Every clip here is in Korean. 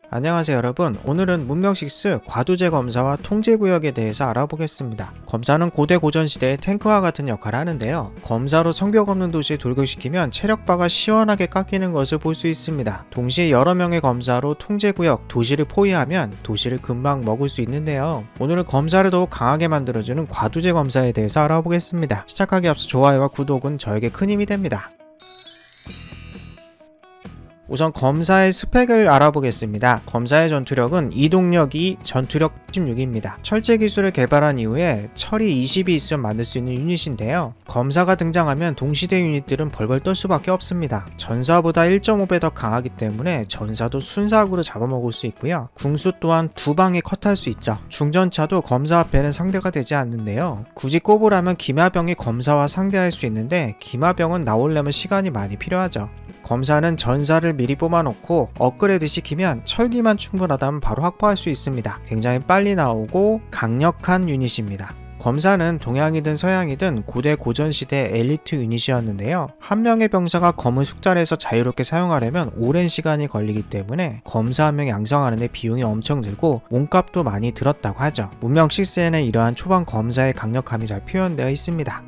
안녕하세요 여러분. 오늘은 문명6 과두제 검사와 통제구역에 대해서 알아보겠습니다. 검사는 고대 고전시대의 탱크와 같은 역할을 하는데요. 검사로 성벽 없는 도시에 돌격시키면 체력바가 시원하게 깎이는 것을 볼 수 있습니다. 동시에 여러 명의 검사로 통제구역, 도시를 포위하면 도시를 금방 먹을 수 있는데요. 오늘은 검사를 더욱 강하게 만들어주는 과두제 검사에 대해서 알아보겠습니다. 시작하기 앞서 좋아요와 구독은 저에게 큰 힘이 됩니다. 우선 검사의 스펙을 알아보겠습니다. 검사의 전투력은 이동력 2, 전투력 16입니다. 철제 기술을 개발한 이후에 철이 20이 있으면 만들 수 있는 유닛인데요. 검사가 등장하면 동시대 유닛들은 벌벌 떨 수밖에 없습니다. 전사보다 1.5배 더 강하기 때문에 전사도 순삭으로 잡아먹을 수 있고요. 궁수 또한 두 방에 컷할 수 있죠. 중전차도 검사 앞에는 상대가 되지 않는데요. 굳이 꼽으라면 기마병이 검사와 상대할 수 있는데 기마병은 나오려면 시간이 많이 필요하죠. 검사는 전사를 미리 뽑아놓고 업그레이드 시키면 철기만 충분하다면 바로 확보할 수 있습니다. 굉장히 빨리 나오고 강력한 유닛입니다. 검사는 동양이든 서양이든 고대 고전시대 엘리트 유닛이었는데요. 한 명의 병사가 검을 숙달해서 자유롭게 사용하려면 오랜 시간이 걸리기 때문에 검사 한 명 양성하는데 비용이 엄청 들고 몸값도 많이 들었다고 하죠. 문명6에는 이러한 초반 검사의 강력함이 잘 표현되어 있습니다.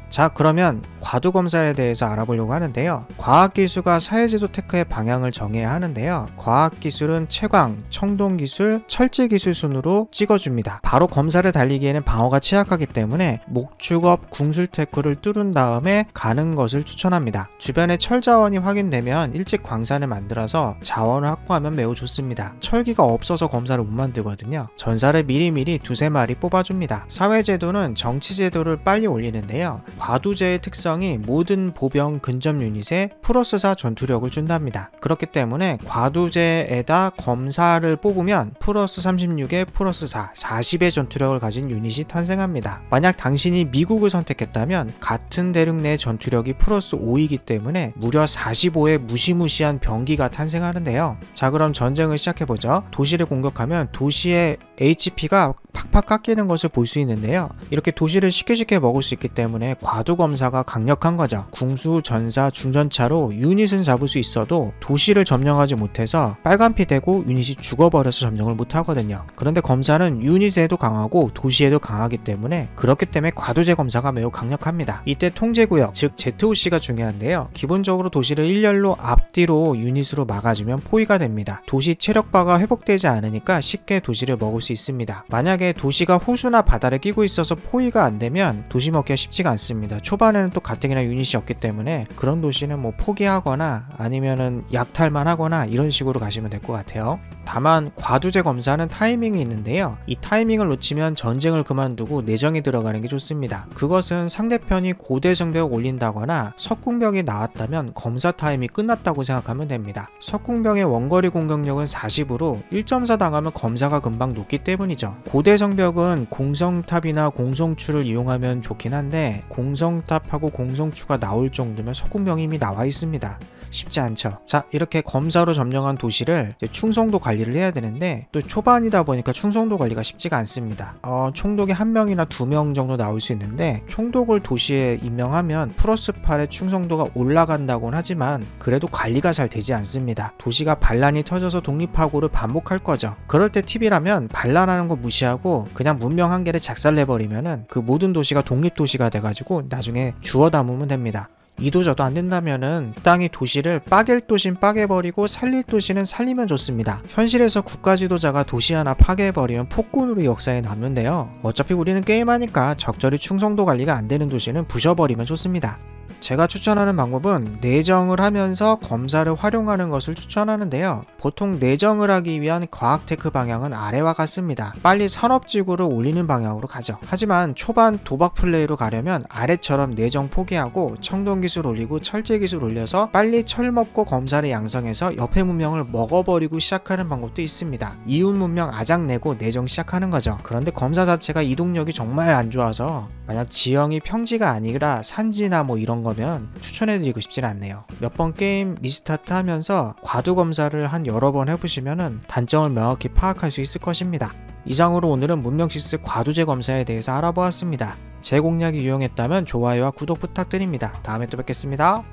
자, 그러면 과두검사에 대해서 알아보려고 하는데요. 과학기술과 사회제도 테크의 방향을 정해야 하는데요. 과학기술은 채광, 청동기술, 철제기술 순으로 찍어줍니다. 바로 검사를 달리기에는 방어가 취약하기 때문에 목축업, 궁술테크를 뚫은 다음에 가는 것을 추천합니다. 주변에 철자원이 확인되면 일찍 광산을 만들어서 자원을 확보하면 매우 좋습니다. 철기가 없어서 검사를 못 만들거든요. 전사를 미리미리 두세 마리 뽑아줍니다. 사회제도는 정치제도를 빨리 올리는데요. 과두제의 특성이 모든 보병 근접 유닛에 플러스 4 전투력을 준답니다. 그렇기 때문에 과두제에다 검사를 뽑으면 플러스 36에 플러스 4, 40의 전투력을 가진 유닛이 탄생합니다. 만약 당신이 미국을 선택했다면 같은 대륙 내 전투력이 플러스 5이기 때문에 무려 45의 무시무시한 병기가 탄생하는데요. 자, 그럼 전쟁을 시작해보죠. 도시를 공격하면 도시의 HP가 팍팍 깎이는 것을 볼 수 있는데요. 이렇게 도시를 쉽게 먹을 수 있기 때문에 과두검사가 강력한 거죠. 궁수, 전사, 중전차로 유닛은 잡을 수 있어도 도시를 점령하지 못해서 빨간피 되고 유닛이 죽어버려서 점령을 못하거든요. 그런데 검사는 유닛에도 강하고 도시에도 강하기 때문에 그렇기 때문에 과두제 검사가 매우 강력합니다. 이때 통제구역, 즉 ZOC가 중요한데요. 기본적으로 도시를 일렬로 앞뒤로 유닛으로 막아주면 포위가 됩니다. 도시 체력바가 회복되지 않으니까 쉽게 도시를 먹을 수 있습니다. 만약에 도시가 호수나 바다를 끼고 있어서 포위가 안되면 도시 먹기가 쉽지가 않습니다. 초반에는 또 가뜩이나 유닛이 없기 때문에 그런 도시는 뭐 포기하거나 아니면은 약탈만 하거나 이런 식으로 가시면 될 것 같아요. 다만 과두제 검사는 타이밍이 있는데요. 이 타이밍을 놓치면 전쟁을 그만두고 내정이 들어가는 게 좋습니다. 그것은 상대편이 고대 성벽을 올린다거나 석궁병이 나왔다면 검사 타임이 끝났다고 생각하면 됩니다. 석궁병의 원거리 공격력은 40으로 1.4 당하면 검사가 금방 녹기 때문이죠. 고대 성벽은 공성탑이나 공성추를 이용하면 좋긴 한데 공성탑하고 공성추가 나올 정도면 석궁병이 이미 나와 있습니다. 쉽지 않죠. 자, 이렇게 검사로 점령한 도시를 충성도 관리를 해야 되는데 또 초반이다 보니까 충성도 관리가 쉽지가 않습니다. 총독이 1명이나 2명 정도 나올 수 있는데 총독을 도시에 임명하면 플러스 8의 충성도가 올라간다고는 하지만 그래도 관리가 잘 되지 않습니다. 도시가 반란이 터져서 독립하고를 반복할 거죠. 그럴 때 팁이라면 반란하는 거 무시하고 그냥 문명 한 개를 작살내버리면은 그 모든 도시가 독립도시가 돼가지고 나중에 주워 담으면 됩니다. 이도저도 안 된다면은 땅이 도시를 빠갤 도시는 빠개버리고 살릴 도시는 살리면 좋습니다. 현실에서 국가지도자가 도시 하나 파괴해버리면 폭군으로 역사에 남는데요. 어차피 우리는 게임하니까 적절히 충성도 관리가 안 되는 도시는 부셔버리면 좋습니다. 제가 추천하는 방법은 내정을 하면서 검사를 활용하는 것을 추천하는데요. 보통 내정을 하기 위한 과학테크 방향은 아래와 같습니다. 빨리 산업지구를 올리는 방향으로 가죠. 하지만 초반 도박 플레이로 가려면 아래처럼 내정 포기하고 청동기술 올리고 철제기술 올려서 빨리 철 먹고 검사를 양성해서 옆에 문명을 먹어버리고 시작하는 방법도 있습니다. 이웃 문명 아작내고 내정 시작하는 거죠. 그런데 검사 자체가 이동력이 정말 안 좋아서 만약 지형이 평지가 아니라 산지나 뭐 이런 거면 추천해드리고 싶진 않네요. 몇 번 게임 리스타트 하면서 과두검사를 한 여러 번 해보시면 단점을 명확히 파악할 수 있을 것입니다. 이상으로 오늘은 문명6 과두제 검사에 대해서 알아보았습니다. 제 공략이 유용했다면 좋아요와 구독 부탁드립니다. 다음에 또 뵙겠습니다.